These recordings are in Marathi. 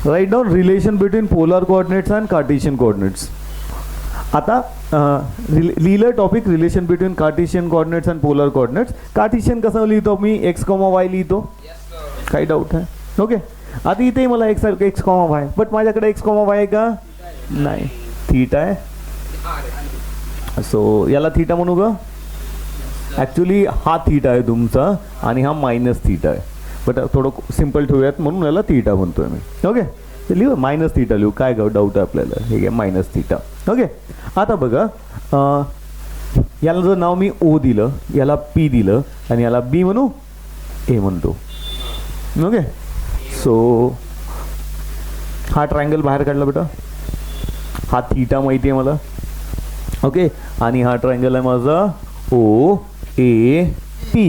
Write down relation between polar coordinates and Cartesian coordinates. आता लिहिलं topic relation between Cartesian coordinates and polar coordinates. Cartesian कसं लिहितो मी, एक्स कॉमा वाय लिहितो, काही डाऊट आहे? ओके. आता इथे मला एक्स कॉमा वाय, बट माझ्याकडे एक्स कॉमा वाय आहे का? नाही, थीटा आहे. सो याला थीटा म्हणू का? ॲक्च्युली हा थीटा आहे तुमचा आणि हा मायनस थीटा आहे, बट थोडं सिम्पल ठेवूयात म्हणून याला थीटा म्हणतोय मी. ओके, लिहू मायनस थीटा लिहू, काय डाऊट आहे आपल्याला? हे घ्या मायनस थीटा. ओके. आता बघा, याला जर नाव मी ओ दिलं, याला पी दिलं आणि याला बी म्हणू, ए म्हणतो. ओके. सो हा ट्रायंगल बाहेर काढला बेटा, हा थीटा माहिती आहे मला. ओके. आणि हा ट्रायंगल आहे माझा ओ ए पी.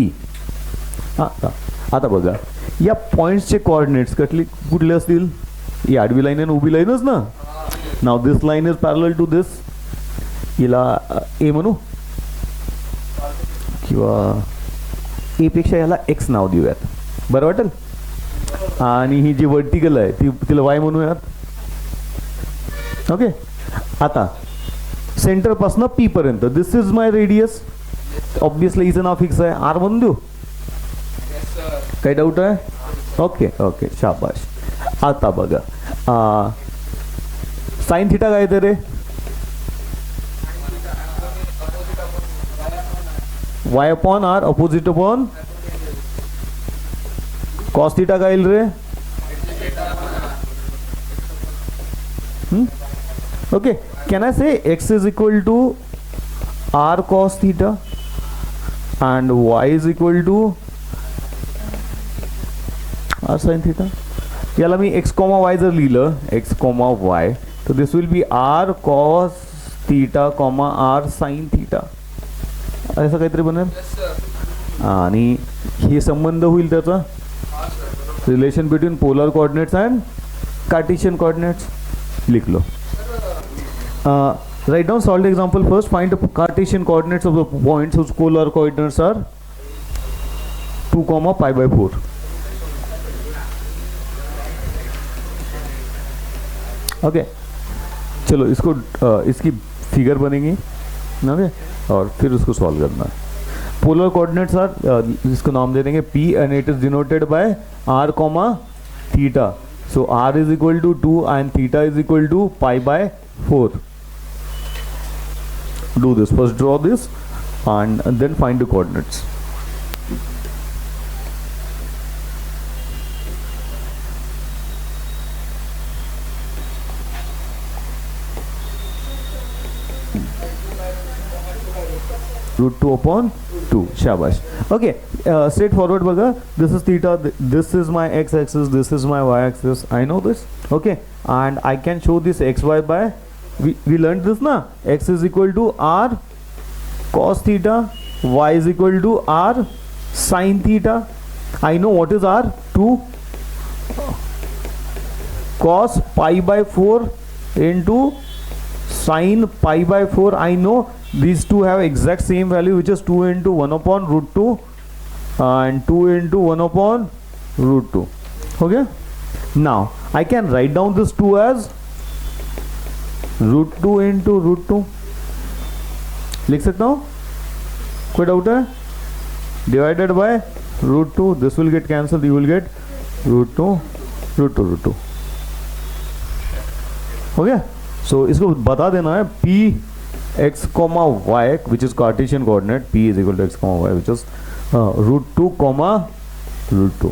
आता बघा, या पॉइंट्सचे कोऑर्डिनेट्स कुठले असतील? ही आडवी लाईन आहे, उभी लाईनच ना. Now this line is parallel to दिस, हिला ए म्हणू किंवा ए पेक्षा याला एक्स नाव देऊयात, बरं वाटेल. आणि ही जी वर्टिकल आहे तिला वाय म्हणूयात. ओके. आता सेंटरपासून पी पर्यंत दिस इज माय रेडियस. ऑब्विसली हिचं नाव फिक्स आहे, आर म्हणून देऊ. काही डाऊट आहे? ओके ओके, शाबाश. आता बघा, साइन थीटा काय येते रे? Y upon R opposite upon cos theta काय येईल रे? Okay. Can I say X is equal to R cos theta and y is equal to r sin theta. याला मी x, y जर लिहिलं, x, y, तर this will be r cos theta, r sin theta, असं काहीतरी बनेल. आणि हे संबंध होईल त्याचा relation between polar coordinates and Cartesian coordinates. लिखलो. Write down solved example first. Find the Cartesian coordinates of the points whose polar coordinates are 2, pi by 4. Okay. चलो इसको इसकी फिगर बनेगी. ओके. और फिर उसको सॉल्व करना. पोलर कोऑर्डिनेट्स आर, इसको नाम दे देंगे P and it is denoted by r, theta. So r is equal to 2 and theta is equal to pi by 4. Do this first, draw this and then find the coordinates. Root 2 upon 2. Shabash. Okay. Straight forward baga. This is theta, this is my x axis, this is my y axis. I know this. Okay. And I can show this xy by, we learned this na, x is equal to r cos theta, y is equal to r sin theta. I know what is r, 2 cos pi by 4 into sin pi by 4. I know these two have exact same value, which is 2 into 1 upon root 2 and 2 into 1 upon root 2. Okay. Now I can write down this 2 as root 2 into root 2. लिख सकता हूँ? कोई डाउट है? Divided by root 2. This will get cancelled. You will get root 2, root 2, root 2. हो गया? So इसको बता देना है P x, y, which is Cartesian coordinate. P is equal to x, y, which is root 2, root 2.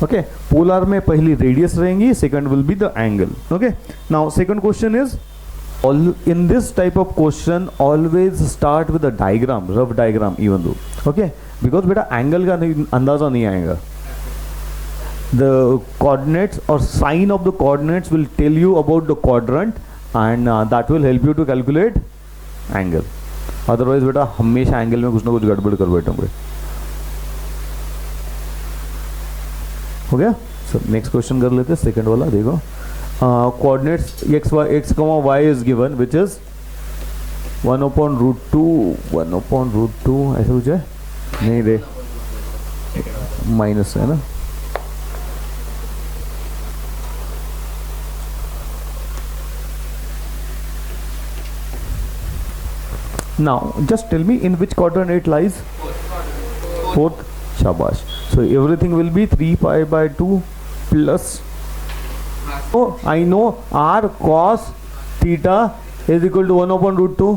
Okay. Polar में पहली रेडियस रहेंगी, second will be the angle. Okay. Now second question is, in this type of question always start with a diagram, rough diagram even though. Okay. because बेटा एंगल का अंदाजा नहीं आएगा. The coordinates or sign of the coordinates will tell you about the quadrant and that will help you to calculate angle. otherwise बेटा हमेशा एंगल में कुछ ना कुछ गड़बड़ कर बैठोगे. हो गया. सर नेक्स्ट क्वेश्चन कर लेते हैं, सेकंड वाला. देखो, coordinates x, y is given which is 1 upon root 2, 1 upon root 2, ऐसा कुछ है नहीं रे, माइनस है ना. Now just tell me in which quadrant it lies. Fourth. Shabash. So everything will be 3 pi by 2 plus, oh I know r cos theta is equal to 1 upon root 2.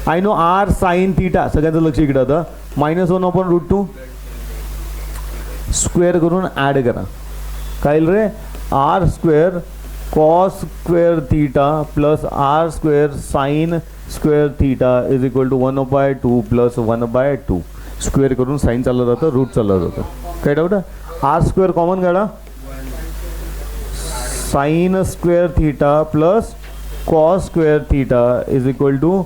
I know r sin theta, सगळ्यांचं लक्ष इकडे आता, मायनस 1 upon root 2 स्क्वेअर करून ॲड करा. काय रे, R square cos square theta plus R square sine square theta is equal to 1/2 plus 1/2. Square करून साइन चाललं जातं, रूट चाललं जातं. काय डाऊट आहे? आर स्क्वेअर कॉमन काढा, sine square theta plus cos square theta is equal to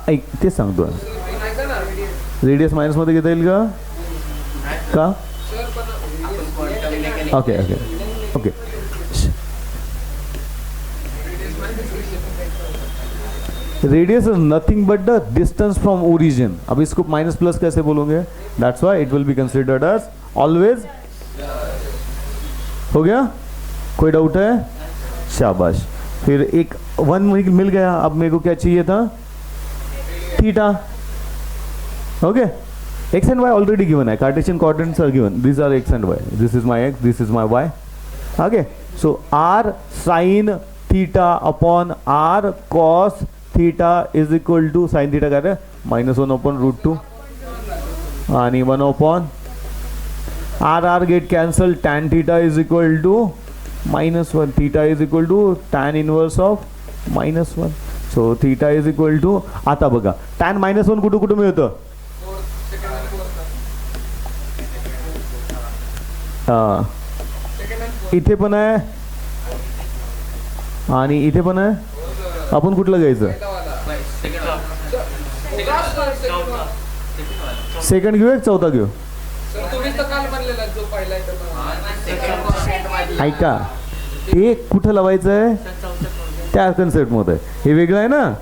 ऐक ते सांगतो. रेडियस मायनस मध्ये घेता येईल का? Okay okay okay. Radius is nothing but the distance from origin. अब इसको माइनस प्लस कैसे बोलोगे? That's why it will be considered as always. हो गया? कोई डाउट है? शाबाश. फिर एक 1 मिल गया. अब मेरे को क्या चाहिए था? Theta. Okay. X and Y already given है. Cartesian coordinates are given. This are X and Y. This is my X, this is my Y. Okay. So R sine theta upon R cos theta is equal to sine theta काय रे? -1 अपॉन रूट 2 आणि 1 upon R R get cancel. Tan theta is equal to -1. Theta is equal to tan inverse of -1. So theta is equal to, आता बघा टॅन -1 कुठं कुठं मिळतं? इथे पण आहे आणि इथे पण आहे. आपण कुठलं घ्यायचं? सेकंड घेऊ एक चौथा घेऊ? ऐका, ते कुठं लावायचं आहे? त्या कन्सेप्ट मध्ये. हे वेगळं आहे ना.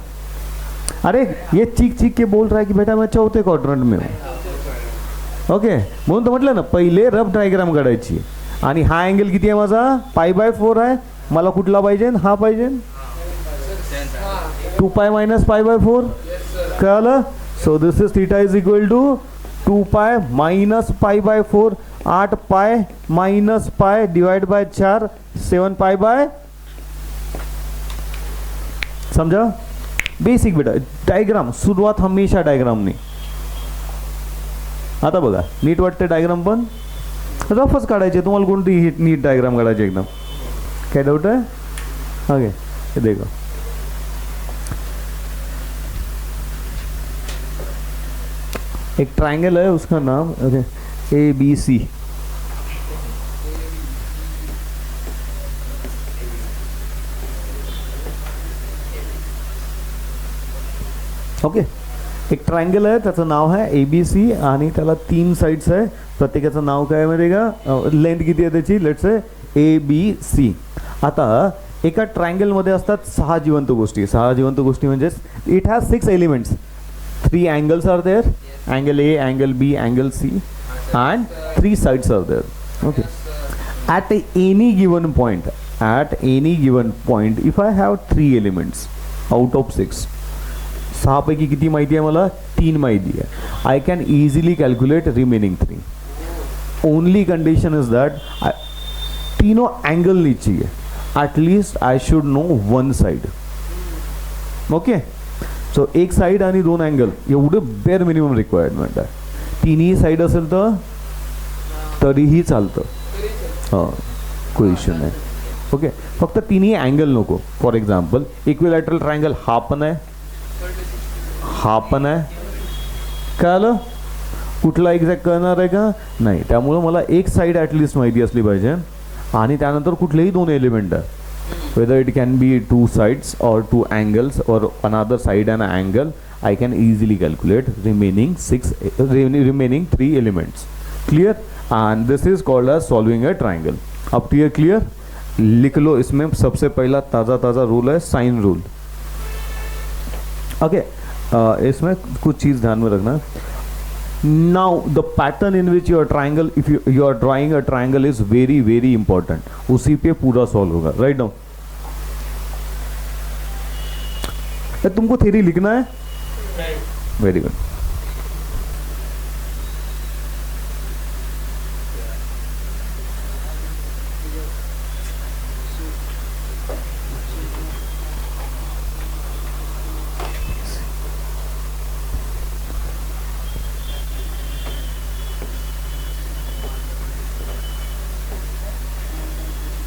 अरे ये चीक चीक के बोल रहा है कि बेटा मैं चौथे क्वाड्रंट में हूँ. ओके. म्हणून तर म्हटलं ना, पहिले रफ डायग्राम काढायची. आणि हा अँगल किती आहे माझा? π/4 आहे. मला कुठला पाहिजे? हा पाहिजे. 2π - π/4. कळलं? So this is theta is equal to 2π - π/4. 8π - π divide by 4 7π/. समझा? बेसिक बेटा. डायग्राम सुरुवात हमेशा डायग्रामने. आता बघा, नीट वाटते डायग्राम पण रफच काढायचे. तुम्हाला कोणती नीट डायग्राम काढायची एकदम? काय डाऊट आहे? ओके. हे देखो, एक ट्रायंगल है, उसका नाम ओके ABC. ओके. एक ट्रायंगल आहे, त्याचं नाव आहे ABC आणि त्याला 3 साइड्स आहे. प्रत्येकाचं नाव काय माहिती का? लेंथ किती आहे त्याची? Let's say ABC. आता एका ट्रायंगलमध्ये असतात 6 जिवंत गोष्टी. 6 जिवंत गोष्टी म्हणजे it has 6 elements. 3 angles are there. Angle A, angle B, angle C and 3 sides are there. Okay. At any given point, if I have 3 elements out of 6, 6 पैकी किती माहिती आहे मला? 3 माहिती आहे. I can easily calculate remaining 3. Only condition is that तीनों angle नहीं चाहिए. At least I should know one side. Okay. So एक साइड आणि 2 अँगल एवढं बेअर मिनिमम रिक्वायरमेंट आहे. तिन्ही साइड असेल तर तरीही चालतं. हां, कोई इश्यू नाही. ओके. फक्त तिन्ही अँगल नको. फॉर एक्झाम्पल इक्विलॅटरल ट्रायंगल हा पण आहे, हा पण आहे. कळलं? कुठला एक्झॅक्ट कळणार आहे का? नाही. त्यामुळं मला एक साइड ॲटलिस्ट माहिती असली पाहिजे आणि त्यानंतर कुठलेही 2 एलिमेंट आहे. Whether it can be 2 sides or 2 angles or another side and an angle, I can easily calculate remaining 3 elements. Clear? And this is called as solving a triangle. अब clear? लिख लो. इसमें सबसे पहला ताज़ा रूल है साइन रूल. ओके. इसमें कुछ चीज़ ध्यान में रखना. Now the pattern in which your triangle, if you are drawing a triangle, is very very important. उसी पे पूरा सॉल्व होगा. राइट नाउ तुमको थ्योरी लिखना है. Very good.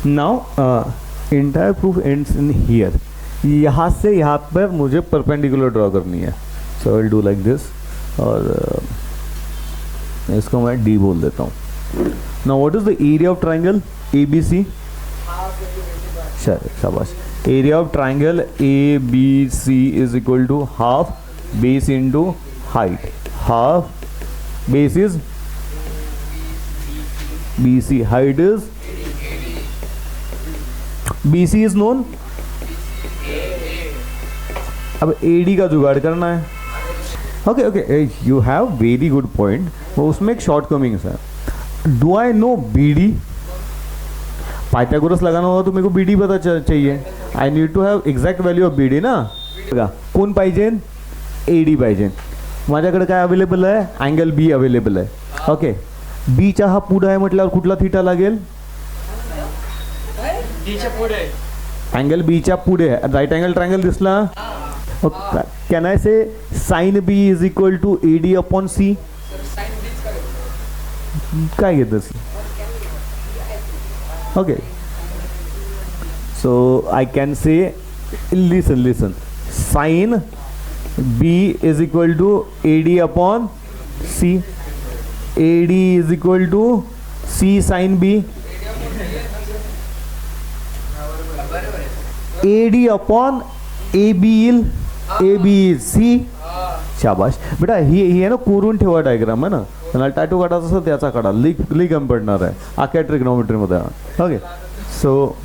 Now entire proof ends in here. यहाँ से यहाँ पर मुझे परपेंडिकुलर ड्रॉ करनी है. So I will do like this और इसको मैं डी बोल देता हूँ. Now what is the area of triangle A B C. शाबाश. Area of triangle A B C is equal to half base into height. Half base is B C, height is BC is known. अब AD का जुगाड़ करना है. Okay okay, you have very good point. उसमें एक शॉर्ट कमिंग्स है. Do I know BD. Pythagoras लगाना होगा तो मेरे को BD पता चाहिए. I need to have exact value of BD ना. कोण पाहिजे? AD पाहिजे. माझ्याकडे काय अवेलेबल आहे? अँगल B अवेलेबल आहे. ओके, B चा हा पुढे आहे म्हटल्यावर कुठला थीटा लागेल? अँगल B च्या पुढे. राईट अँगल ट्रायंगल दिसला. Can I say sine B is equal to AD upon C. काय घेतं C? Okay, so I can say listen sine B is equal to AD upon C. AD is equal to C sine B. AD upon AB येईल. AB C. शाबाश बेटा. ही आहे ना, कोरून ठेवा डायग्राम आहे ना. त्याला टॅटू काढायचा असेल त्याचा काढा. ली कमी पडणार आहे अख्या ट्रिग्नोमेट्री मध्ये. ओके, सो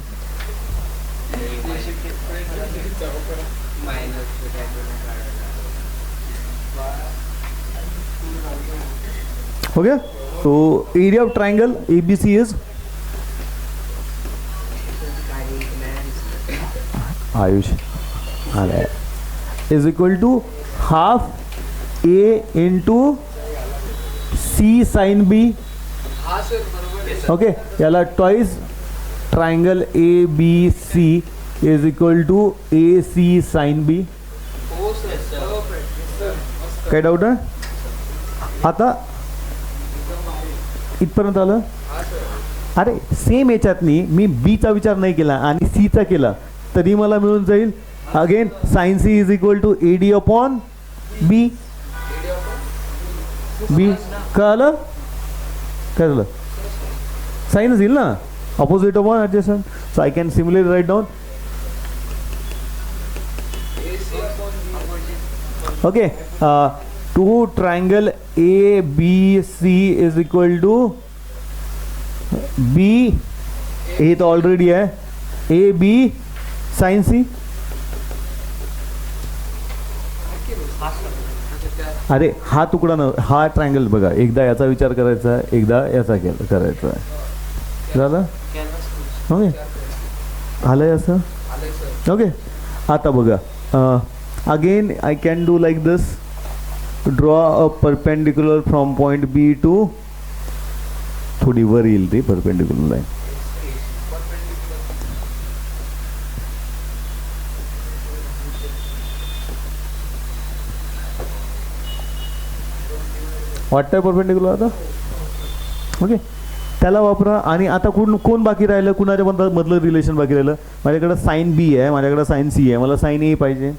ओके, तो area of triangle ABC is Ayush is equal to half A into C sine B. Okay, याला twice triangle ABC is equal to AC sine B. काय डाऊट आहे? आता इथपर्यंत आलं. अरे सेम याच्यातनी मी B चा विचार नाही केला आणि C चा केला तरी मला मिळून जाईल. Again sine C is equal to AD upon B. कळलं? काय झालं? साइनच येईल ना, opposite upon adjacent. So I can simulate write down. Okay, to triangle ABC is equal to B. हे तो ऑलरेडी आहे. AB sine C. अरे हा तुकडा न, हा ट्रायंगल बघा. एकदा याचा विचार करायचा आहे, एकदा याचा करायचा आहे. झालं? ओके, आलंय असं. ओके, आता बघा. Again I can do like this. Draw a perpendicular from point B to, थोडी वर येईल ती परपेंडिक्युलर लाईन. वाटतंय परपेंडिक्युलर आता. ओके, त्याला वापरा. आणि आता कोण बाकी राहिलं? कुणाच्या मधलं रिलेशन बाकी राहिलं? माझ्याकडे साइन B आहे, माझ्याकडे साइन C आहे, मला साइन A पाहिजे.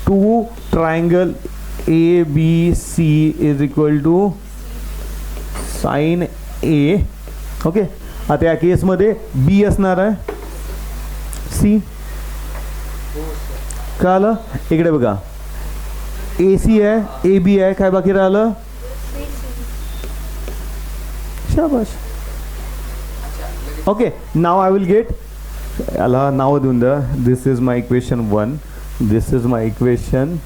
To triangle ABC is equal to sine A. Okay, आता या केसमध्ये B असणार आहे C. कळलं? इकडे बघा, AC आहे, AB आहे, काय बाकी राहिलं? शाबाश. Okay, now I will get, याला नाव देऊन द्या. This is my equation 1, this is my equation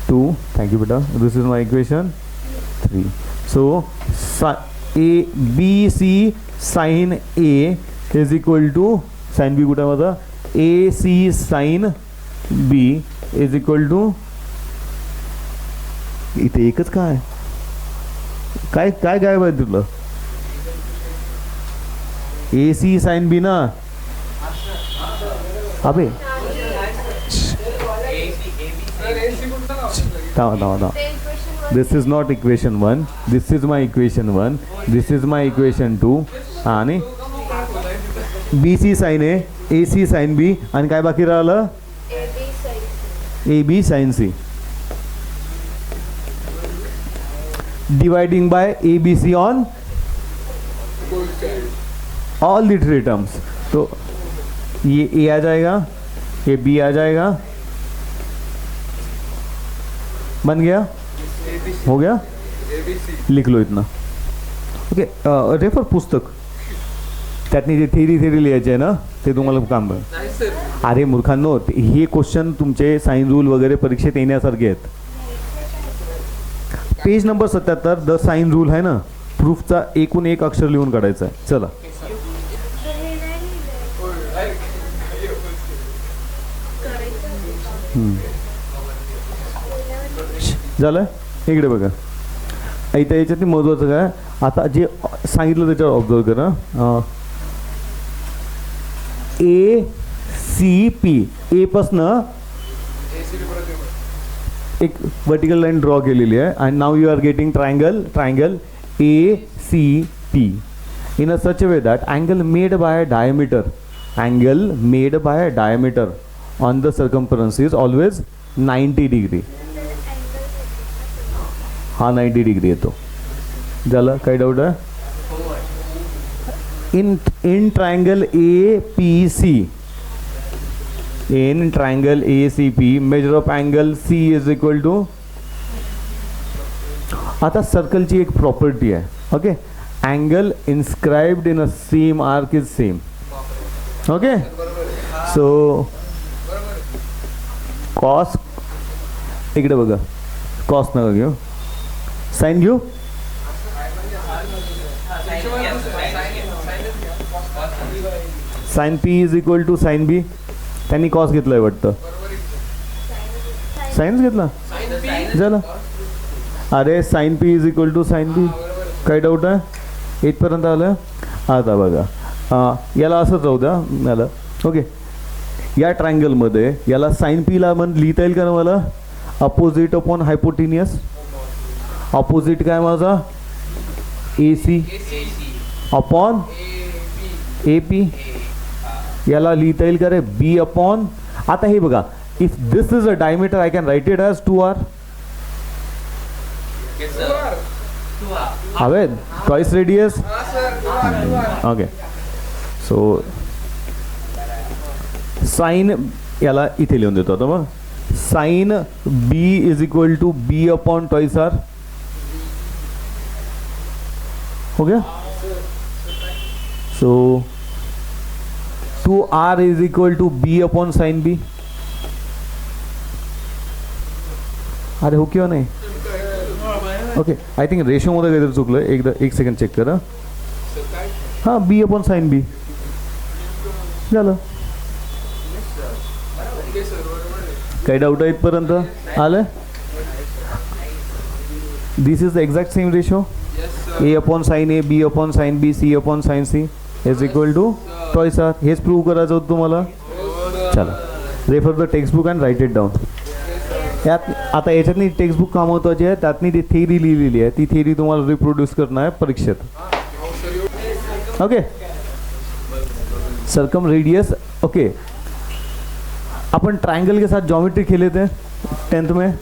2. Thank you beta. This is my equation 3. So a b c sin a is equal to sin b कुठे माझा a c sin b is equal to इथे एकच काय काय काय काय पाहिजे तुला ए सी साइन बी ना अबे थांबा this is not equation 1 this is my equation 1 this is my equation 2 आणि B C sine A C sine B आणि काय बाकी राहिलं A B sine C dividing by ABC on all the three terms. तो ये A आ जाएगा, ये B आ जाएगा, बन गया, हो गया, लिख लो इतना. ओके रेफर पुस्तक त्यातनी जे थेरी लिहायचे आहे ना ते तुम्हाला काम कर. अरे मूर्खांनो हे क्वेश्चन तुमचे साइन रूल वगैरे परीक्षेत येण्यासारखे आहेत. Page number 77 the sine rule आहे ना प्रूफचा एकूण एक अक्षर लिहून काढायचा आहे. चला झालं इकडे बघा इथे याच्यात महत्वाचं काय आता जे सांगितलं त्याच्यावर ऑब्झर्व करा. ए सी पी ए पासनं एक वर्टिकल लाइन ड्रॉ केलेली आहे आणि now you are getting triangle A C P in a such way that angle made by diameter on the circumference is always 90 degree. हा 90 डिग्री येतो. झालं काय डाऊट आहे. In triangle A P C in triangle ACP measure of angle C is equal to आता सर्कल ची एक प्रॉपर्टी आहे. Okay angle inscribed in a same arc is same. Okay so cos इकडे बघा कॉस नका घेऊ साइन घेऊ. Sine P is equal to sine B. त्यांनी कॉस घेतलाय वाटतं साइन्स घेतला झालं. अरे sine P is equal to sine B काही डाऊट आहे इथपर्यंत आलं. आता बघा याला असंच राहू द्या याला. ओके या ट्रायंगलमध्ये याला साइन पीला लिहिता येईल का मला अपोजिट अपॉन हायपोटिनियस. अपोजिट काय माझा ए सी अपॉन ए पी याला लिहिता येईल का रे बी अपॉन. आता हे बघा if this is a diameter I can write it as 2r. हवे twice radius. Okay so sine याला इथे लिहून देतो आता मग sine B is equal to B upon twice R. हो गया. So 2r is equal to b upon sin b. अरे हो किंवा नाही. ओके आय थिंक रेशो मध्ये काहीतरी चुकलं एकदा एक सेकंड चेक करा. हां b अपॉन sin b झालं. काही डाऊट आहे इथपर्यंत आलं. This is the exact same ratio a upon sin a b upon sin b c upon sin c is equal to twice R. हेच प्रूव्ह करायचं होतं तुम्हाला. चला refer the textbook and write it down. यात आता याच्यातनी टेक्स्टबुक का महत्वाची आहे त्यातनी ती थेरी लिहिलेली आहे ती थेरी तुम्हाला रिप्रोड्यूस करना है परीक्षेत. Okay circum radius. ओके अपन ट्रायंगल के साथ ज्योमेट्री खेले थे 10th में.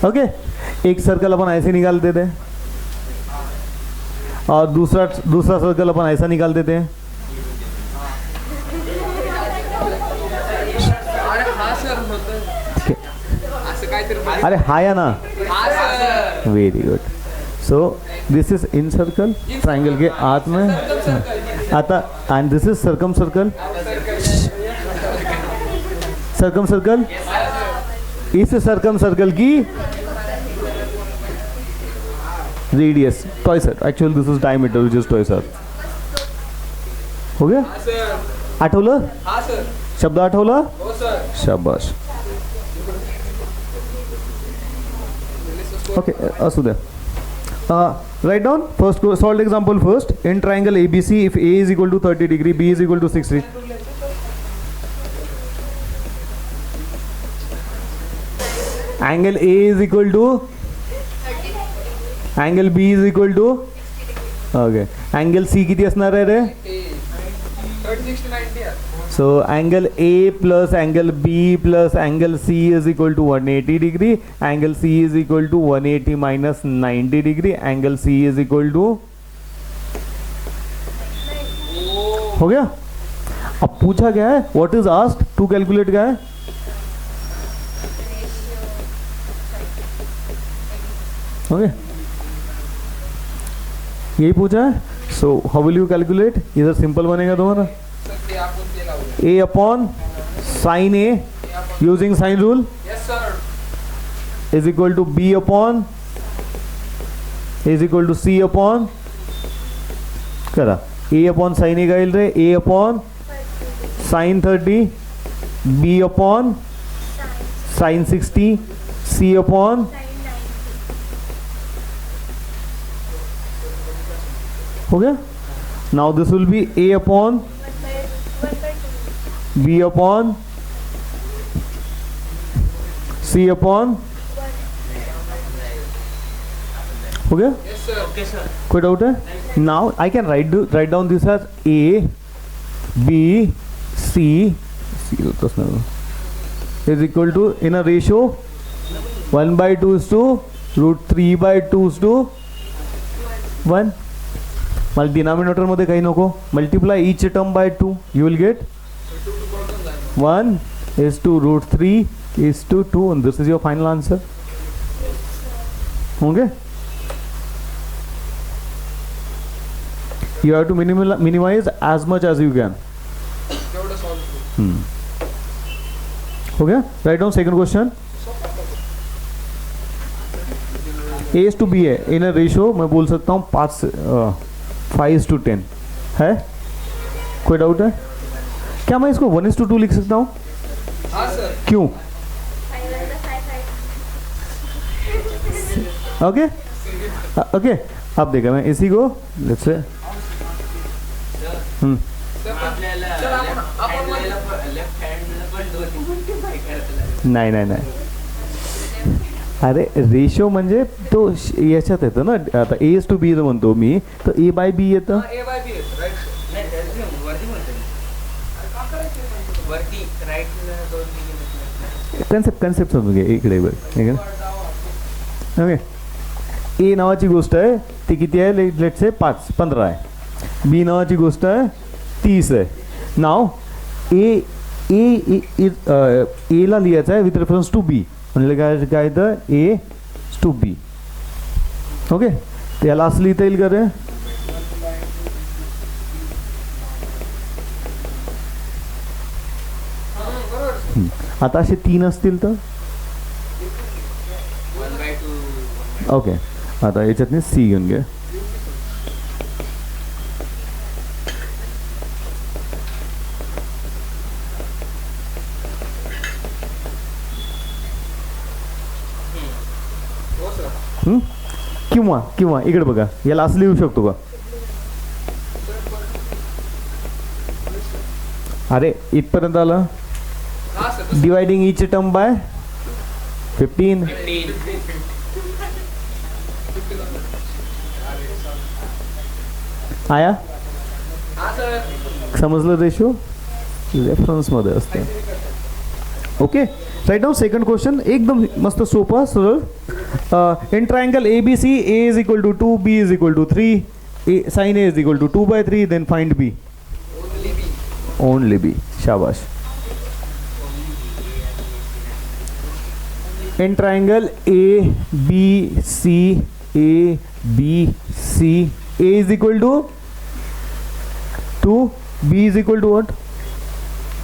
ओके एक सर्कल अपन ऐसे निकालते थे और दूसरा सर्कल अपन ऐसा निकालते थे. अरे हा या ना very good. So this is incircle triangle के हाथ में आता and this is circumcircle इस सर्कम सर्कल की radius twice R. Actually this is diameter which is twice R. हो गया? आठवलं? शब्द आठवला? शाबाश. ओके, असू द्या. Write down first solved example first. In triangle ABC, if A is equal to 30 degree, B is equal to 60. Angle A is equal to, angle B is equal to, okay. Angle C किती असणार आहे रे? 30 to 90. So angle A plus angle B plus angle C is equal to 180 degree. Angle C is equal to 180 minus 90 degree. Angle C is equal to, हो गया? अब पूछा गया है what is asked to calculate क्या है? हो गया? यही पूछा है. So how will you calculate? इधर सिंपल बनेगा तुम्हारा. A upon sin A using sine rule. Yes sir. Is equal to B upon, is equal to C upon, करा A upon sin A का इल रहे, A upon sin 30, B upon sin 60, C upon, हो गया? Now this will be A upon B upon C upon, हो गया? Yes sir. Okay sir. कोई डाउट है? Now I can write down this as A B C is equal to, in a ratio 1/2 is to root 3/2 is to 1. मला डिनॉमिनेटर मध्ये काही नको. Multiply each term by 2. You will get 1 is to root 3 is to 2, and this is your final answer. Okay? You have to minimize as much as you can. Okay? Write down second question. A is to B है. In a ratio मैं बोल सकता हूँ 5:10 है. कोई डाउट है? क्या मैं इसको 1:2 लिख सकता हूँ? हाँ सर. क्यों? Okay okay. अब देखा मैं इसी को लेट्स से नाही नाही नाही. अरे रेशो म्हणजे तो याच्यात येतं ना. आता A is to B जर म्हणतो मी तर A/B येतं. A by B is right. Concept समजून घे इकडे बघ. ओके. ए नावाची गोष्ट आहे ती किती आहे? लेट से 15 आहे. बी नावाची गोष्ट आहे 30 आहे. नाव ए ला लिहायचं आहे विथ रेफरन्स टू बी. म्हणजे काय तर ए टू बी. ओके. त्याला असं लिहिता येईल का रे? आता असे 3 असतील तर ओके. आता याच्यातने सी घेऊन घे. किंवा किंवा इकडे बघा, याला असं लिहू शकतो का? अरे इथपर्यंत आलं. Dividing each term by 15. आया? समजलं? रेशो रेफरन्स मध्ये असते. Okay. Write down second question. एकदम मस्त सोपा सरळ. In triangle ABC A is equal to 2, B is equal to 3, sin A is equal to 2/3, then find B. Only B. शाबाश. In triangle ABC A is equal to 2, B is equal to what?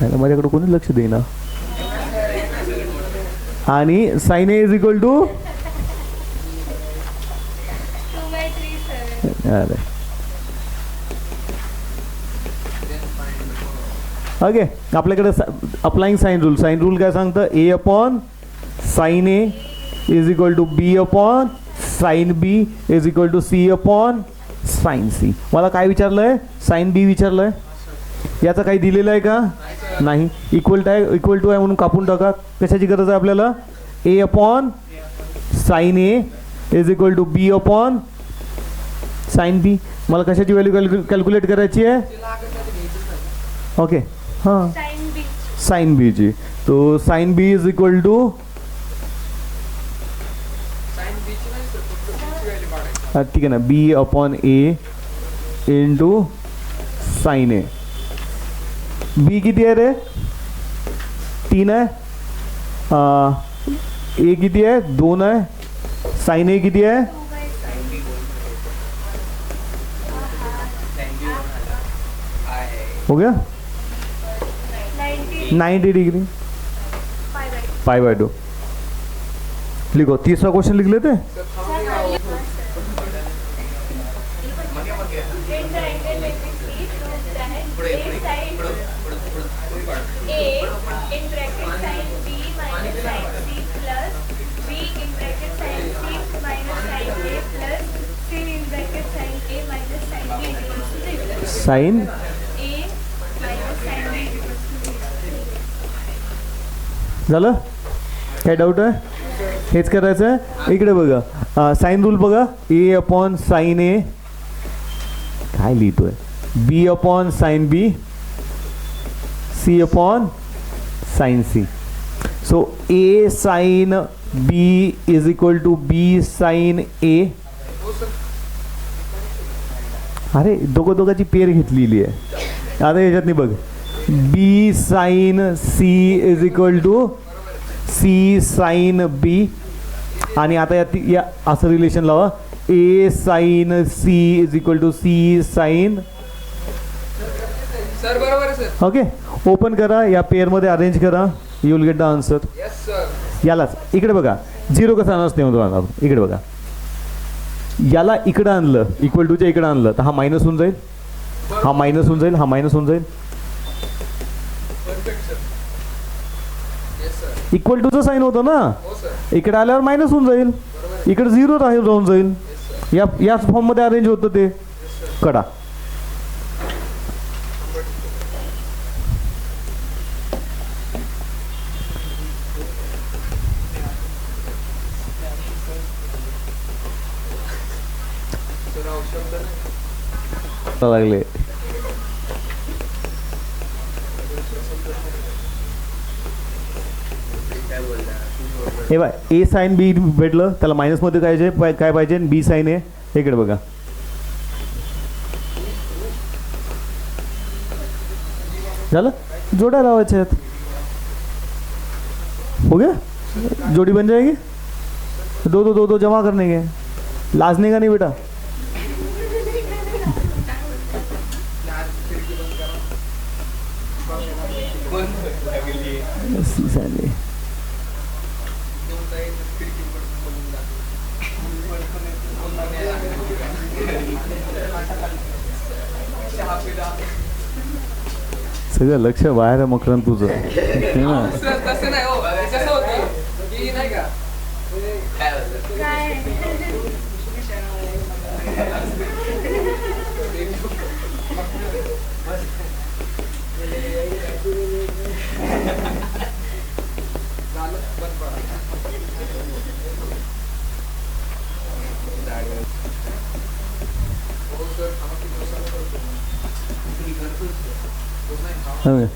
माझ्याकडे कोणी लक्ष देईना. आणि sine A is equal to 2/3 sir. अरे ओके आपल्याकडे अप्लाइंग साइन रूल काय सांगतं A upon sine A is equal to B upon sine B is equal to C upon sine C. मला काय विचारलंय साइन बी विचारलंय याचं काही दिलेलं आहे का नाही. इक्वल टू आहे म्हणून कापून टाका. कशाची गरज आहे आपल्याला A upon sine A is equal to B upon sine B. मला कशाची व्हॅल्यू कॅल्क्युलेट करायची आहे ओके हां Sin B. साइन बी ची. तो sine B is equal to sine B ची नाही सर फक्त B ची व्हॅल्यू काढायची. ठीक आहे ना बी अपॉन ए इंटू साइन ए. बी किती आहे रे 3 आहे. ए किती आहे 2 आहे. साइन ए किती आहे 2/3. हो गया 90. 90 डिग्री 5/2. Pi by 2. लिखो तीसरा क्वेश्चन लिख लेते हैं. सर थांबा यावं. In the angle matrix C, prove that A sin A in bracket sin B minus sin C plus B in bracket sin C minus sin A plus C in bracket sin A minus sin B equals to 0. Sine A minus sin B equals to 0. झालं काय डाऊट आहे हेच करायचं आहे. इकडे बघा साइन रूल बघा ए अपॉन साइन ए काय लिहितोय B upon sine B C upon sine C. So A sine B is equal to B sine A. हो सर अरे दोघांची पेर घेतलेली आहे आता याच्यात बघ B sine C is equal to C sine B. आणि आता या असं रिलेशन लावा A sine C is equal to C sine. Sir बरोबर आहे सर. ओके ओपन करा या पेअरमध्ये अरेंज करा you will get the answer. Yes sir. यालाच इकडे बघा झिरो कसा नसते म्हणतो इकडे बघा याला इकडं आणलं इक्वल टूच्या इकडं आणलं तर हा मायनस होऊन जाईल हा मायनस होऊन जाईल हा मायनस होऊन जाईल. Perfect sir. Yes sir. Equal टूचं साईन होतं ना हो सर. इकडे आल्यावर मायनस होऊन जाईल बरोबर. इकडे झिरो राहून जाईल. Yes sir. याच फॉर्ममध्ये अरेंज होतं ते कडा. सर औषध नाही. लागले हे बाय ए साइन बी भेटलं त्याला मायनसमध्ये काय पाहिजे बी साइन ए. इकडे बघा झालं जोड्या लावायच्या आहेत. हो गया जोड़ी बन जाएगी. दो जमा करने के लाजने का नहीं बेटा. सी साइन ए सगळं लक्ष बाहेर आहे मकरंद तुझं ते ना. सर तसं नाही हो. कसं होतं की नाही का काय झालं बंद पडा. हो सर थांबा किती दिवसाला करतो. तुम्ही घरचंच हो नाही थांबा. हो गया.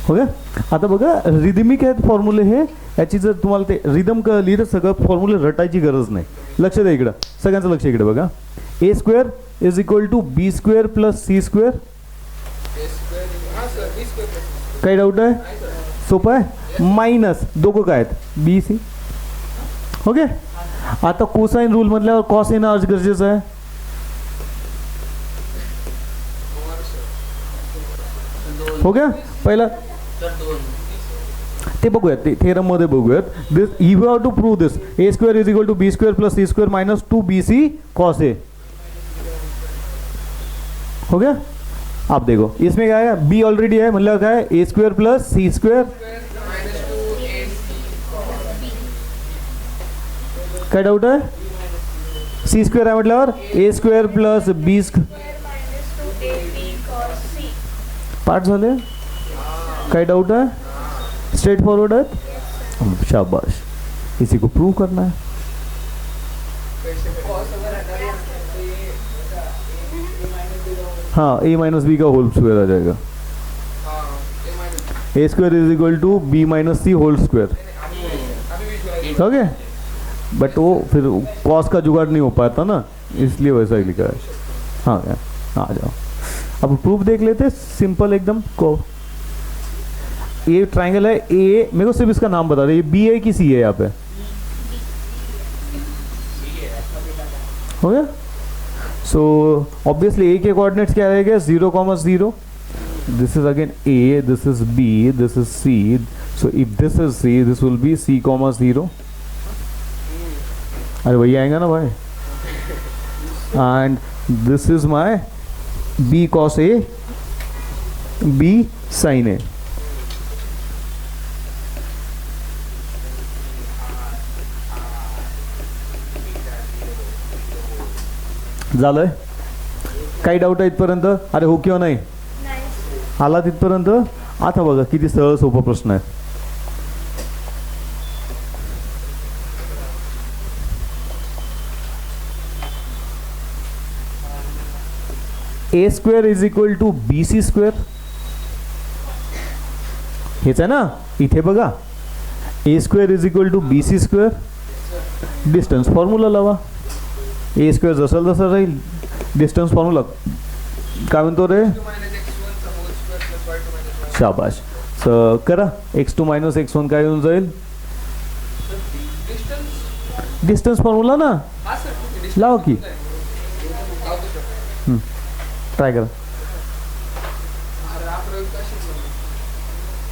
हो गया आता बघा रिदमिक आहेत फॉर्म्युले हे. याची जर तुम्हाला ते रिदम कळली तर सगळं फॉर्म्युले रटायची गरज नाही. लक्ष द्या इकडं सगळ्यांचं लक्ष इकडे बघा. A square is equal to B square plus C square. हां सर 20 पेपर. काही डाऊट आहे नाही सर. सोपं आहे. मायनस दोघं काय आहेत बी सी. ओके आता कोसाइन रूल म्हटल्यावर कॉस येणं आज गरजेचं आहे. होणार सर. हो गया पहिला तर 2 ते बघूयात ते थेरम मध्ये बघूयात this you have to prove this A square is equal to B square plus C square minus 2bc cos A हो गया आप देखो इसमें क्या है बी ऑलरेडी है मतलब क्या है ए स्क्वेअर प्लस सी स्क्वेअर काय डाऊट आहे सी स्क्वेअर आहे म्हटल्यावर ए स्क्वेअर प्लस बी square minus 2ab cos c. पाठ झाले काय डाऊट है स्ट्रेट फॉरवर्ड है शाबाश इसी को प्रूव करना है हाँ ए माइनस बी का होल स्क्वायर आ जाएगा A square is equal to B minus C whole square okay but वो फिर कॉस का जुगाड़ नहीं हो पाता ना इसलिए वैसा ही लिखा है हाँ यार आ जाओ अब प्रूफ देख लेते सिंपल एकदम को ये ट्राइंगल है ए मेरे को सिर्फ इसका नाम बता दे ये बी है कि सी है यहाँ पे हो गया सो ऑब्वियसली ए के कोऑर्डिनेट्स क्या रहेगा 0,0 this is again A this is B this is C so if this is C this will be c,0 अरे वही आएगा ना भाई and this is my B cos A B sine A झालंय काही डाऊट आहे इथपर्यंत अरे हो किंवा नाही Nice. आला तिथपर्यंत आता बघा किती सरळ सोपा प्रश्न आहे A square is equal to B C square हेच आहे ना इथे बघा A square is equal to B C square distance formula लावा ए स्क्वेअर जसं जसं राहील डिस्टन्स फॉर्म्युला काय म्हणतो रे शाबाश करा x2 मायनस x1 काय येऊन जाईल डिस्टन्स फॉर्म्युला ना लावा की ट्राय करा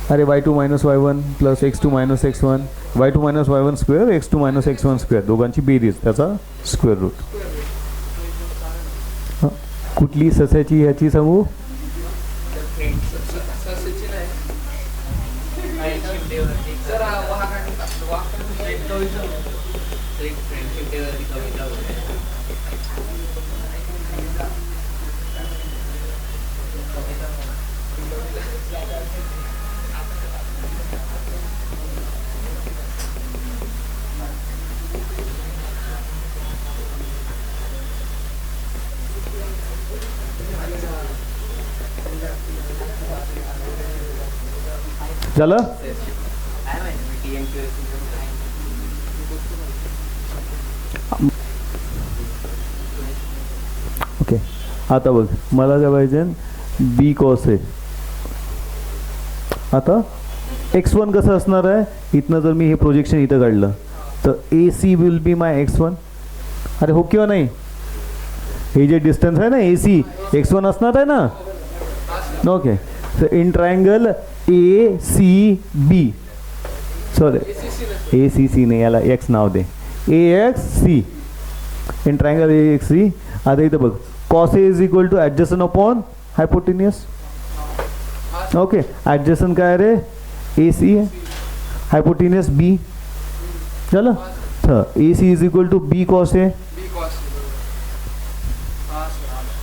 अरे y2 minus y1 plus x2 minus x1 y2 minus y1 square x2 minus x1 square दोघांची बेरीज त्याचा स्क्वेअर रूट कुठली सस्याची ह्याची सांगू झालं ओके आता बघ मला काय पाहिजे बी कॉस आहे आता x1 कसं असणार आहे इथनं जर मी हे प्रोजेक्शन इथं काढलं तर A C will be my x1 अरे हो किंवा नाही हे जे डिस्टन्स आहे ना ए सी x1 असणार आहे ना okay so in triangle A C B sorry A C C नाही याला एक्स नाव दे A X C in triangle A X C आता इथं बघ cos A is equal to adjacent upon hypotenuse okay adjacent काय रे ए सी आहे हायपोटेनियस बी झालं तर A C is equal to B cos A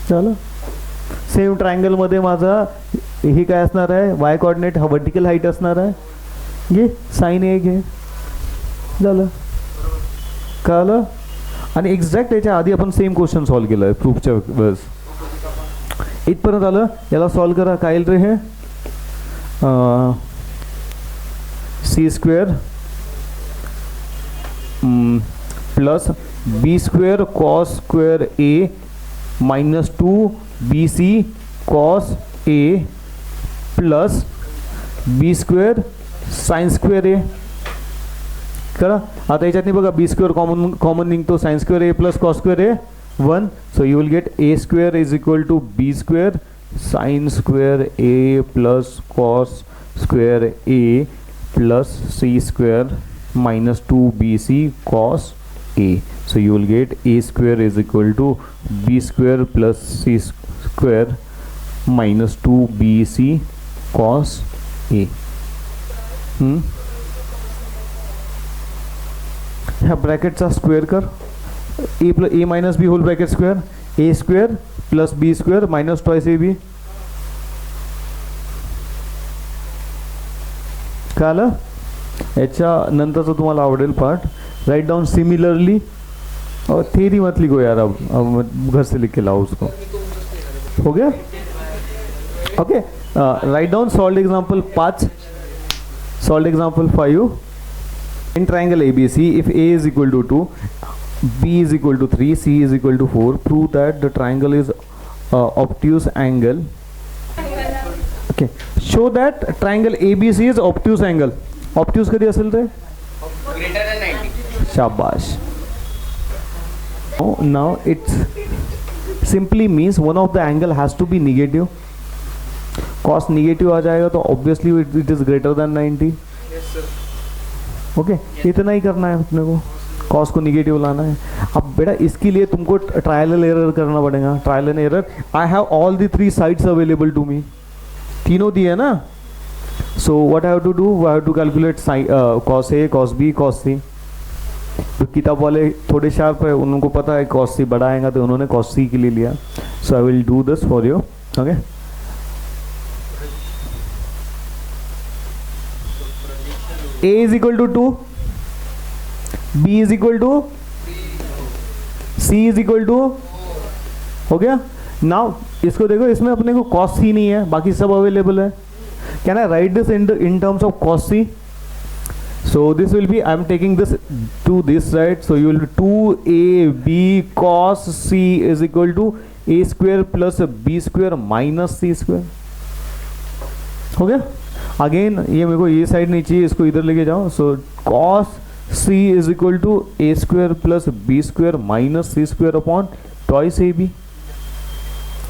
झालं सेम ट्रायंगलमध्ये माझा हे काय असणार आहे वाय कोऑर्डिनेट हा वर्टिकल हाईट असणार आहे घे साइन ए घे झालं कळलं आणि एक्झॅक्ट याच्या आधी आपण सेम क्वेश्चन सॉल्व केलं आहे प्रूफच्या वेळेस इथपर्यंत आलं याला सॉल्व करा काय येईल रे हे C square plus B square cos square A minus 2bc cos A plus B square sine square A करा आता याच्यातनी बघा बी स्क्वेअर कॉमन निघतो sine square A plus cos square A 1 so you will get A square is equal to B square sine square A plus cos square A plus C square minus 2bc cos a. So you will get a square is equal to b square plus c square minus 2bc cos a. ह्या ब्रॅकेटचा स्क्वेअर कर, a plus a minus b whole bracket square, a square plus b square minus twice ab. कळलं? याच्या नंतरचं तुम्हाला आवडेल पार्ट. राइट डाउन सिमिलरली, और थेरी मत लिखो यार, अब घर से लिख के लाओ उसको. हो गया? Okay. Write down solve example 5, solve example 5. In triangle ABC, if A is equal to 2, B is equal to 3, C is equal to 4, prove that the triangle is obtuse angle. Okay. Show that triangle ABC is obtuse angle. Obtuse कधी असेल ते? Greater than 90. शाबाश. Now it simply means one of the angle has to be negative. Cos negative आ जाएगा तो obviously it is greater than 90. Yes sir. Okay, इतना ही करना है अपने को, cos को negative लाना है. अब बेटा इसके लिए तुमको ट्रायल एंड एरर करना पड़ेगा. Trial end error. I have all the 3 sides available to me. तीनों दिए ना. So what I have to do? I have to calculate cos A, cos B, cos C. तो किताब वाले थोड़े शार्प है, उनको पता है cos C बड़ा आएगा तो उन्होंने cos C के लिए लिया. So I will do this for you. Okay. A is equal to 2, B is equal to, C is equal to, हो गया. Now इसको देखो, इसमें अपने को cos C नहीं है, बाकी सब अवेलेबल है. Can I write this in terms of cos C? So this will be, I am taking this to this side. So you will 2ab cos C is equal to a square plus b square minus c square. हो गया? Again ये मेरे को ये साइड नहीं चाहिए, इसको इधर लेके जाओ. So cos C is equal to a square plus b square minus c square upon twice ab.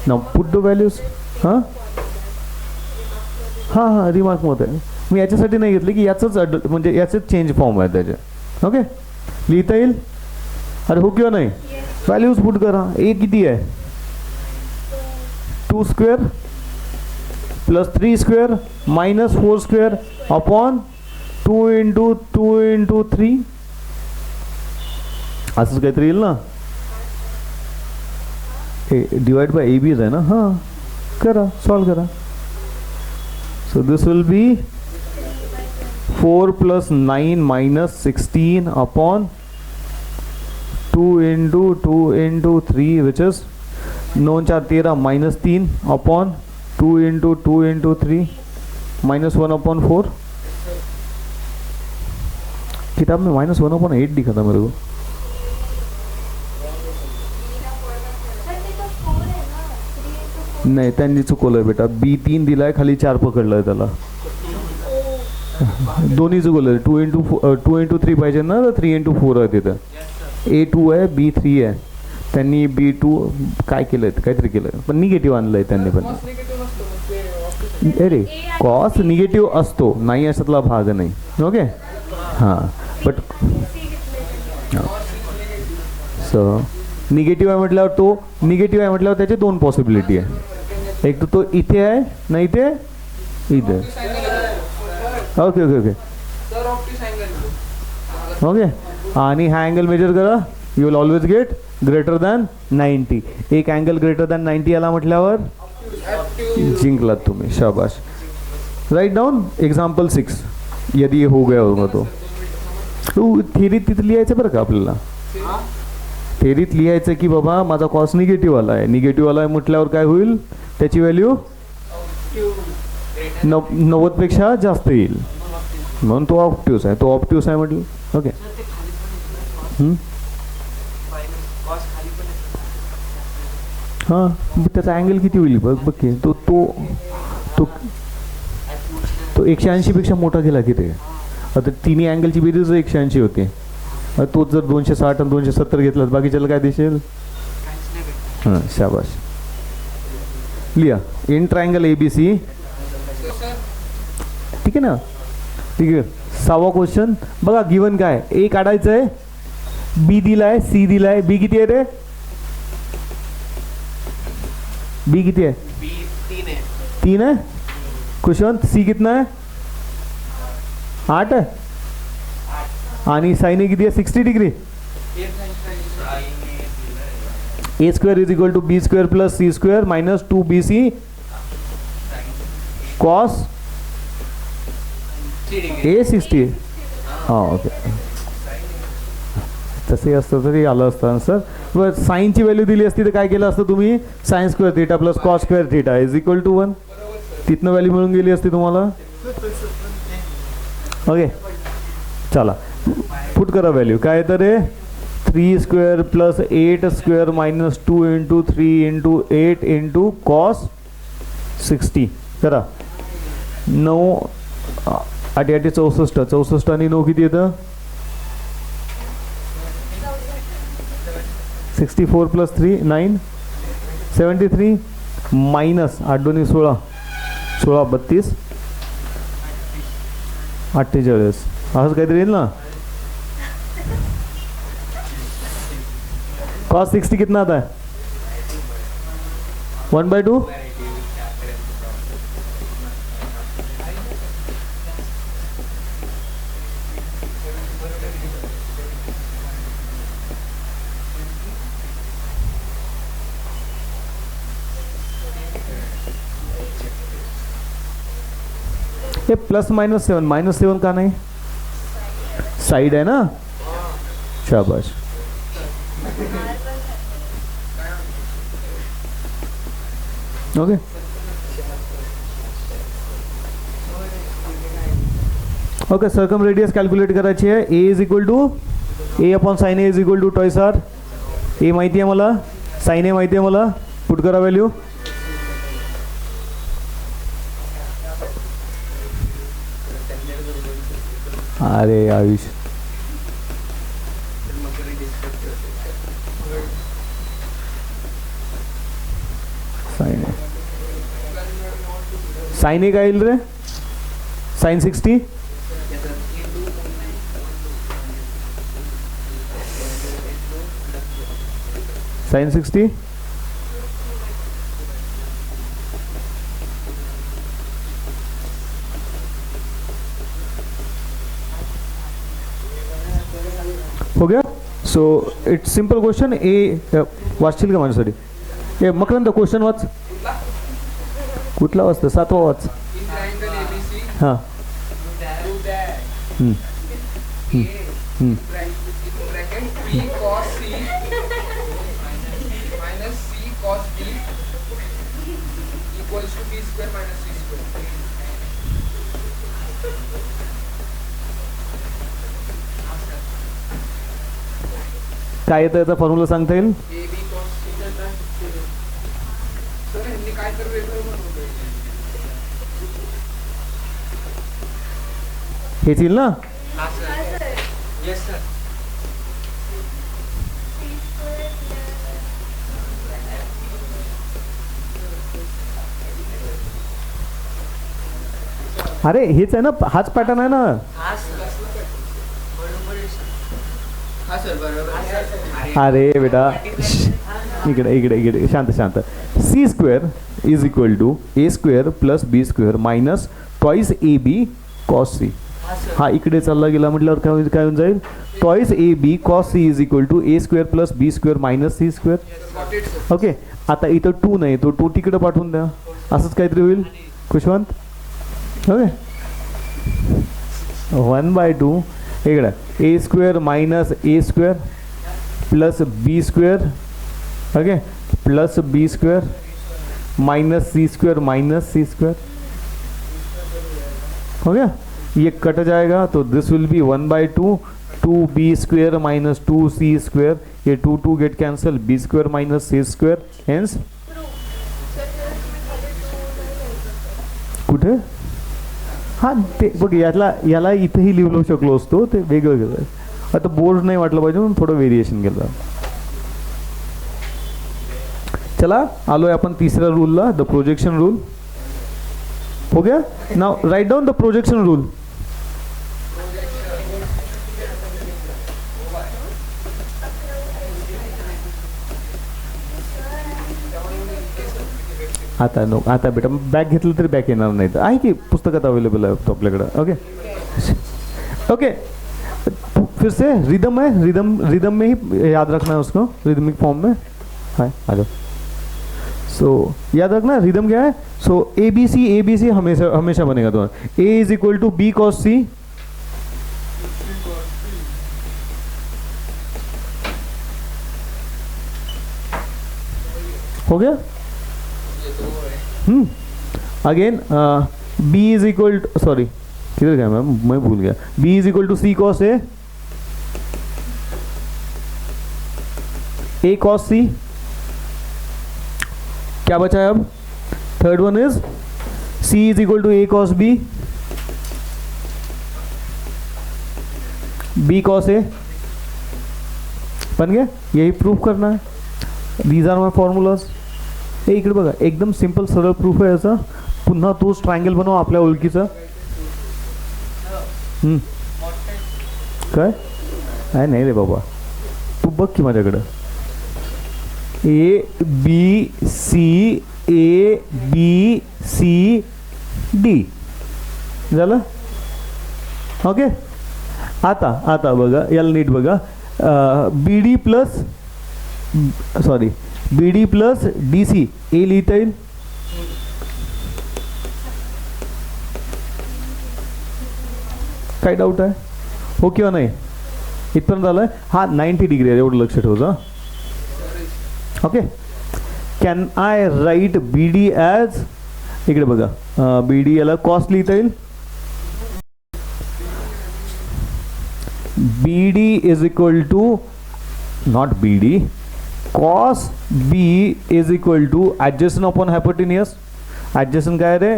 Now put the values. हाँ हां हां, रिमार्क मध्ये मी याच्यासाठी नाही घेतले की याचंच म्हणजे याचेच चेंज फॉर्म आहे त्याचे. ओके, लिहिता येईल? अरे हो किंवा नाही? व्हॅल्यूज पुट करा. ए किती आहे? 2 square plus 3 square minus 4 square upon 2 into 2 into 3, असंच काहीतरी येईल ना. हे डिवाइड बाय ए बीज आहे ना. हां करा, सॉल्व करा. So this will be 4 plus 9 minus 16 upon 2 into 3, which is 9 4 13 minus 3 upon 2 into 3 minus 1 upon 4. किताब में -1/8 दिखा था मेरे को. नाही, त्यांनी चुकवलंय बेटा. B3 दिलाय, खाली 4 पकडलंय त्याला. दोन्ही चुकवलंय. 2 into 3 पाहिजे ना, तर 3 into 4 आहे तिथं. A2 आहे, B3 आहे. त्यांनी B2 काय केलंय, काहीतरी केलंय, पण निगेटिव्ह आणलंय त्यांनी पण. अरे कॉस निगेटिव्ह असतो, नाही अशातला भाग नाही. ओके. हां बट सो निगेटिव्ह आहे म्हटल्यावर, तो निगेटिव्ह आहे म्हटल्यावर त्याचे 2 पॉसिबिलिटी आहे. एक तो इथे आहे, नाही ते इथे. Okay okay okay okay. आणि हा अँगल मेजर करा. You will always get greater than 90. एक अँगल ग्रेटर दॅन 90 आला म्हटल्यावर जिंकलात तुम्ही. शाबाश. Write down example 6. यदि ये हो गया होगा तो थेरीत तिथे लिहायचं बरं का आपल्याला. थेरीत लिहायचं की बाबा माझा कॉस निगेटिव्ह आला आहे. निगेटिव्ह आला आहे म्हटल्यावर काय होईल, त्याची व्हॅल्यू 90 पेक्षा जास्त येईल, म्हणून तो ऑप्ट्यूस आहे. तो ऑप्ट्यूस आहे म्हटलं. ओके. हां, त्याचा अँगल किती होईल बघ बघ की. तो तो तो तो 180 पेक्षा मोठा गेला की ते. आता तिन्ही अँगलची बेरीज 180 होती. तोच जर 260 आणि 270 घेतला, बाकीच्याला काय दिसेल? हां शाबाश. लिहा in triangle A B C, sir ठीक आहे ना. ठीक आहे. 6वा क्वेश्चन बघा, गिवन काय, ए काढायचं आहे, बी दिलाय, सी दिलाय. बी किती आहे रे? बी किती आहे? बी 3 है. 3 है. खुशवंत सी कितना है? 8 है. आणि साइन ए किती आहे? 60 degree. A square is equal to B square plus C square minus 2bc cos A 60. हां ओके, तसे असतं तरी आलं असतं सर. बरं, साईनची व्हॅल्यू दिली असती तर काय केलं असतं तुम्ही? Sine square theta plus cos square theta is equal to 1. तिथनं व्हॅल्यू मिळून गेली असती तुम्हाला. ओके चला पुट करा व्हॅल्यू. काय तर रे 3 square plus 8 square minus 2 into 3 into 8 into cos 60 करा. 9 8 8 64. 64 आणि 9 किती येतं? 64 प्लस 3 9 73 मायनस 8 2 16 16 32 48 असं काहीतरी येईल ना. कॉस 60 कितना आता है? 1/2. ये प्लस -7 का नहीं, साइड है ना. शाबाश. Okay okay circumradius calculate करायची आहे. A is equal to A upon sine A is equal to twice R. A माहिती आहे मला, साइन ए माहिती आहे मला. पुट करा व्हॅल्यू. अरे आयुष साइन ए काय येईल रे? साइन 60 साइन 60 हो गया. So it's simple question. ए वाचशील का माझ्यासाठी? ए मकरंद क्वेश्चन वाच. कुठला वाचतं? 7वा वाच. In triangle ABC, हां. prove that हम्म. A हम्म. bracket B cos C minus C cos B equals to B square minus C square. काय येतं याचा फॉर्म्युला सांगता येईल? A B cos C delta. Sir ह्यांनी काय तर वेगळं बनवलंय. हेच येईल ना. हा सर. Yes sir. अरे हेच आहे ना, हाच पॅटर्न आहे ना. हा सर. हा सर बरोबर. अरे बेटा इकडे इकडे इकडे शांत शांत. C square is equal to A square plus B square minus twice A B cos C. हा इकडे चालला गेला म्हटल्यावर काय काय होऊन जाईल? Twice A B cos C is equal to A square plus B square minus C square. Okay आता इथं 2 नाही, तो 2 तिकडे पाठवून द्या. असंच काहीतरी होईल खुशवंत. ओके 1/2 इकडे A square minus A square plus B square. Okay plus B square minus C square minus C square. हो गया. ये कट जाएगा तो this will be 1/2 2b square minus 2c square. ये 2 get cancel. b square minus c square. Hence कुठे? हां ते बघ याला इथेही लिहू शकलो असतो. ते वेगळं आता बोर्ड नाही वाटलं पाहिजे म्हणून थोडं व्हेरिएशन केलं. चला आलोय आपण तिसऱ्या रूलला, द प्रोजेक्शन रूल. हो गया. Now write down the projection rule. आता नो, आता बेटा बॅग घेतलं तरी बॅग येणार नाही. आहे की पुस्तकात अवेलेबल आहे आपल्याकडं. Okay okay. फिर से रिदम है, रिदम में ही याद रखना है उसको, रिदमिक फॉर्म में. हाय आ जाओ. सो याद रखना रिदम क्या है. सो ए बी सी हमेशा बनेगा. तो A is equal to B cos C. हो गया. Again B is equal to, sorry किधर गया मैं भूल गया. B is equal to C cos A cos C. क्या बचा है अब. Third one is C is equal to A cos B cos A. बन गया. यही प्रूफ करना है. These are my formulas. हे इकडे बघा, एकदम सिंपल सरळ प्रूफ आहे याचा. पुन्हा तोच ट्रायंगल बनव आपल्या ओळखीचा. काय नाही रे बाबा, तू बघ की माझ्याकडं. ए बी सी डी झालं. ओके. आता बघा, याला नीट बघा. B D plus D C ए लिहिता येईल. काय डाऊट आहे. हो किंवा नाही. इथपर्यंत आलं. हा 90 डिग्री आहे, एवढं लक्ष ठेवजा. Okay. Can I write B D as, इकडे बघा, बी डी याला कॉस्ट लिहिता येईल. B D is equal to, not B D, cos B is equal to adjacent upon hypotenuse. Adjacent काय रे.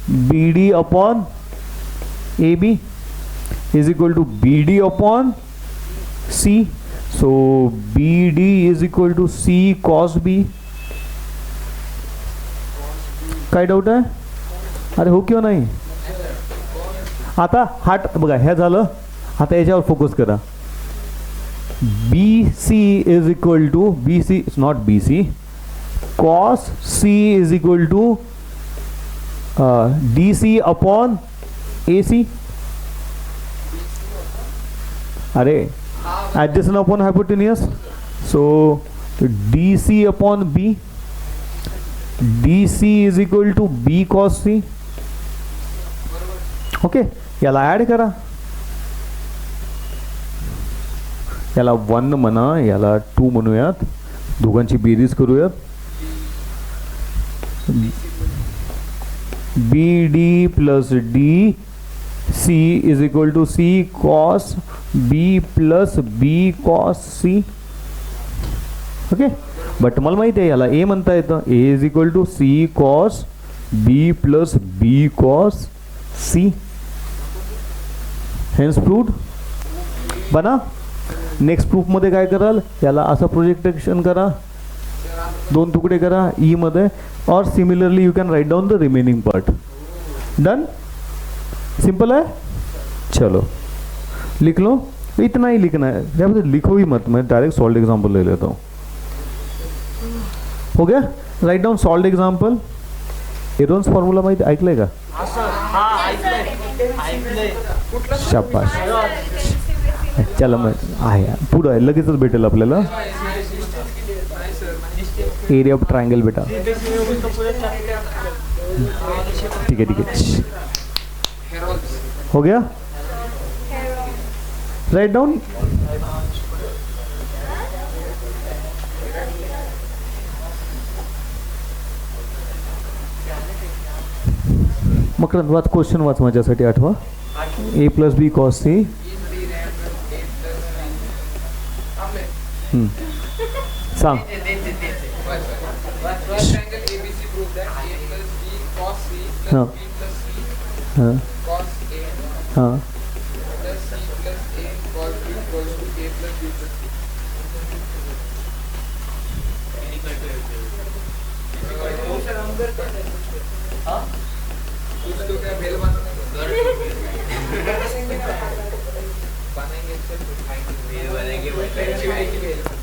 B D upon A B is equal to B D upon C. So B D is equal to C cos B. काय डाऊट आहे. अरे हो किंवा नाही. आता हाट बघा, ह्या झालं. आता याच्यावर फोकस करा. B C is equal to, B C is not B C, cos C is equal to D C upon A C. अरे adjacent upon hypotenuse, so dc upon b, dc is equal to b cos c. Okay. याला ऍड करा. याला 1 म्हणा, याला 2 म्हणूयात. दोघांची बेरीज करूयात. B D plus D C is equal to C cos B plus B cos C. Okay. But मला माहिती आहे याला ए म्हणता येतं. A is equal to C cos B plus B cos C. Hence proved. बना. नेक्स्ट प्रूफमध्ये काय कराल, याला असं प्रोजेक्टेशन करा, 2 तुकडे करा ई मध्ये. और similarly you can write down the remaining part. Done. Simple है. चलो लिख लो. इतना ही लिखना है, जब लिखो ही मत, मैं डायरेक्ट सॉल्व एग्जांपल ले लेता हूँ. हो गया. Write down solve example. Heron's formula माहिती ऐकलंय का. शाबाश. चला मग आहे पुढं आहे, लगेचच भेटेल आपल्याला. एरिया ऑफ ट्रायंगल बेटा. ठीक है ठीक है. हो गया. Write down. मकरंद वाच, क्वेश्चन वाच माझ्यासाठी आठवा. A plus B cos C. सांग. हाँ हाँ हाँ.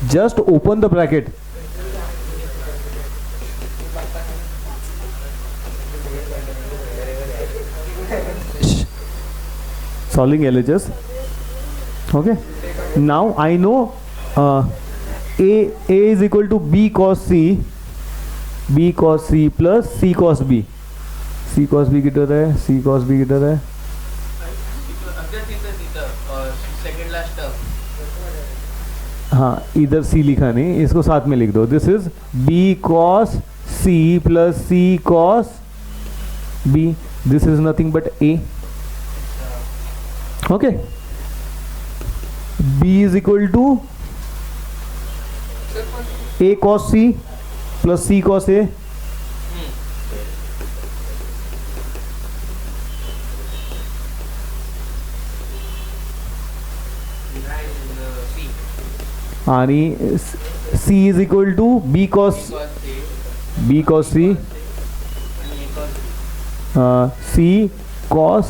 Just open the bracket. Solving LHS. Okay. Now I know A is equal to B cos C plus C cos B. C cos B किधर है? C cos B किधर है? सेकंड लास्ट टर्म हाँ, इधर C लिखा नहीं, इसको साथ में लिख दो. दिस is B cos C plus C cos B. This is nothing but A. Okay. B is equal to A cos C plus C cos A. आणि C is equal to B cos C C cos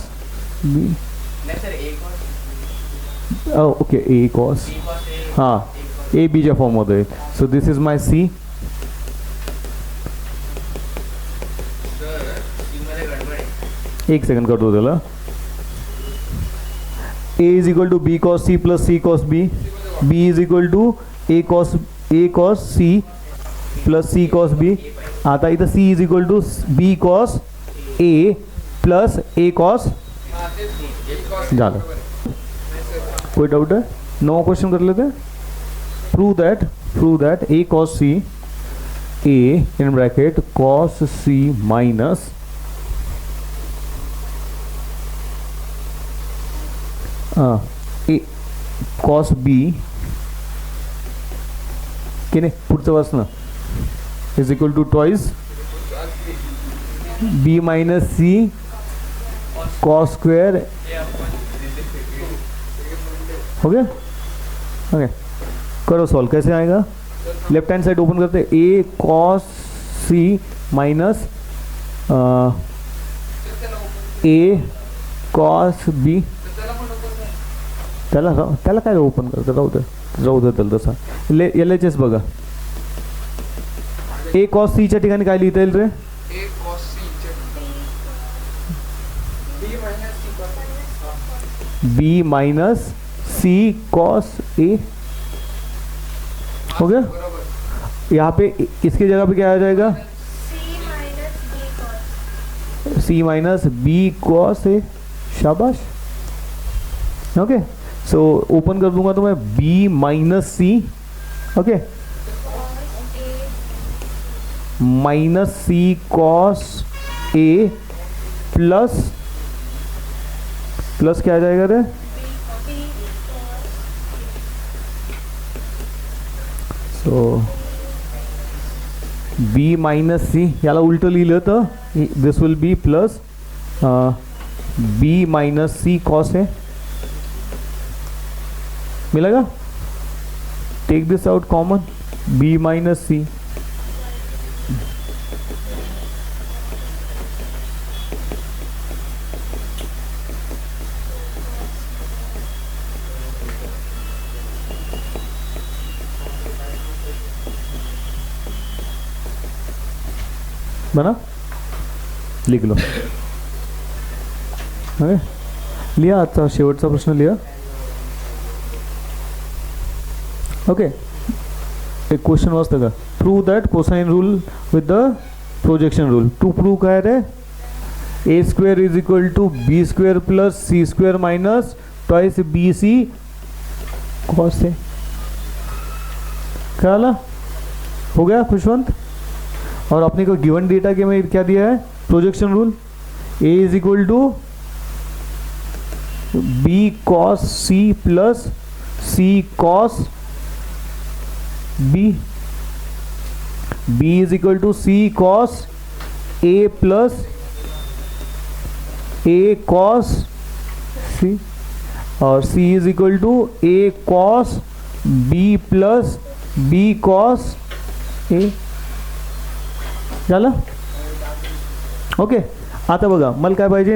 B. Oh, okay, A cos. हाँ, A बीजा फॉर्म होता है. So this is my C. एक सेकंड कर दो त्याला. A is equal to B cos C plus C cos B. B is equal to A cos C plus C cos B. आता इधर C is equal to B cos A plus A cos. ज़्यादा कोई डाउट है? नो क्वेश्चन कर लेते हैं. Prove that A cos C, A in bracket cos C minus A cos B की नाही पुढचं वाचणं is equal to twice B minus C cos square. हो गया? ओके, करो सॉल्व. कैसे आएगा? लेफ्ट हैंड साइड ओपन करते. A cos C minus A cos B. त्याला काय ओपन करतं? राहू दे त्याला तसा. LHS बघा. A cos C च्या ठिकाणी काय लिहिता येईल रे? B minus C cos A. हो गया? यहाँ पे इसकी जगह पे क्या आ जाएगा? C minus B cos A. शाबाश. ओके, सो ओपन कर दूंगा तो मैं B minus C. Okay, minus C cos A plus क्या आ जाएगा रे? सो B माइनस C याला उलट लिहिलं तर this will be plus B minus C cos A. मिलेगा? Take this out common. B minus C. बना? लिख लो. लिया आजचा शेवटचा प्रश्न लिया. ओके, एक क्वेश्चन वाचता का? Prove that cosine rule with the projection rule. To prove काय रे? A square is equal to B square plus C square minus twice BC cos A. क्या ला? हो गया खुशवंत? और अपने को गिवन डेटा के में क्या दिया है? Projection rule. A is equal to B cos C plus C cos B. B is equal to C cos A plus A cos C और C is equal to A cos B plus B cos A झालं. ओके, आता बघा मला काय पाहिजे,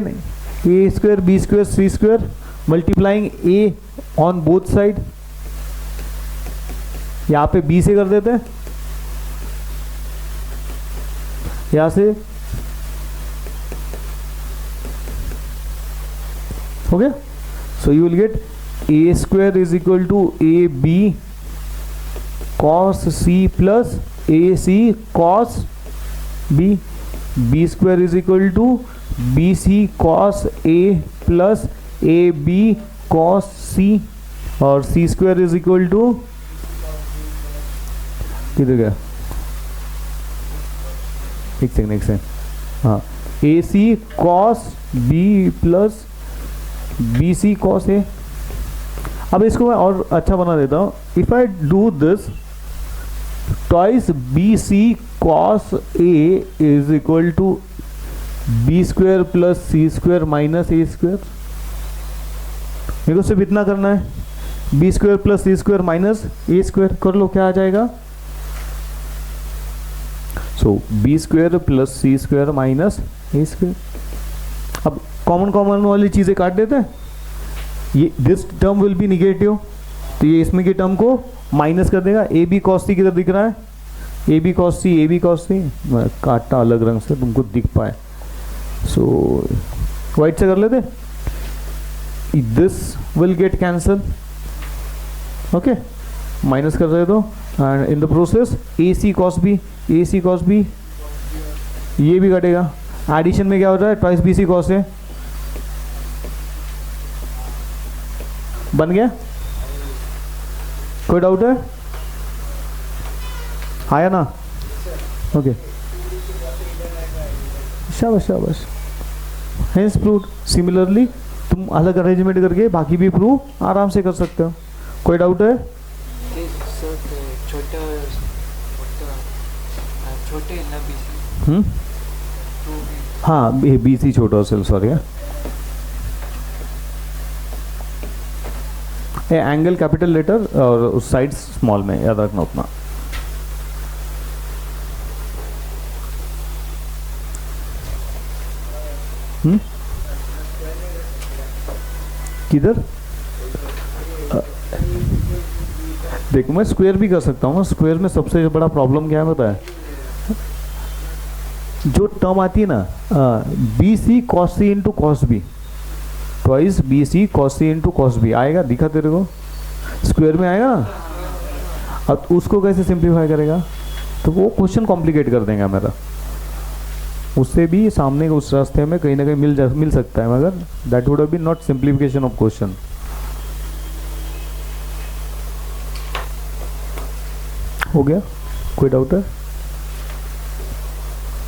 A square B square C square multiplying A on both side. यहाँ पे बी से कर देते हैं, यहाँ से हो गया. So you will get A square is equal to A B cos C plus A C cos B. B square is equal to B C cos A plus A B cos C, और C square is equal to किधर गया, एक सेकंड हाँ, A C cos B plus B C cos A. अब इसको मैं और अच्छा बना देता हूँ. If I do this twice B C cos A is equal to B square plus C square minus A square. मेरे को सिर्फ इतना करना है, B square plus C square minus A square कर लो, क्या आ जाएगा. So B square plus C square minus A square. अब कॉमन वाली चीजें काट देते हैं. ये this term will be negative, तो ये इसमें की टर्म को माइनस कर देगा. ए बी कॉस सी किधर दिख रहा है, A B cos C, A B cos C. मैं काटा अलग रंग से तुमको दिख पाए. सो वाइट से कर लेते. This will get cancel. Okay, minus कर रहे तो, and in the process A C cos B, A C cos B ये भी कटेगा. एडिशन में क्या हो रहा है, twice B C cos A बन गया. कोई डाउट है, आया ना. ओके, शाबाश शाबाश. Hence proved. सिमिलरली तुम अलग अरेंजमेंट करके बाकी भी प्रूव आराम से कर सकते हो. कोई डाउट है. छोटे ना बीसी. हाँ, बी सी छोटा सेल, सॉरी. एंगल कैपिटल लेटर और उस साइड स्मॉल में, याद रखना उतना. किधर देखो, मैं स्क्वायर भी कर सकता हूँ. स्क्वायर में सबसे बड़ा प्रॉब्लम क्या है पता है, जो टर्म आती है ना, B C cos C into cos B, twice B C cos C into cos B आएगा, दिखा तेरे को स्क्वायर में आएगा. अब उसको कैसे सिंप्लीफाई करेगा, तो वो क्वेश्चन कॉम्प्लिकेट कर देगा मेरा. उससे भी सामने के उस रास्ते में कहीं ना कहीं मिल सकता है, मगर that would have been not simplification of question. हो गया, कोई डाउट है.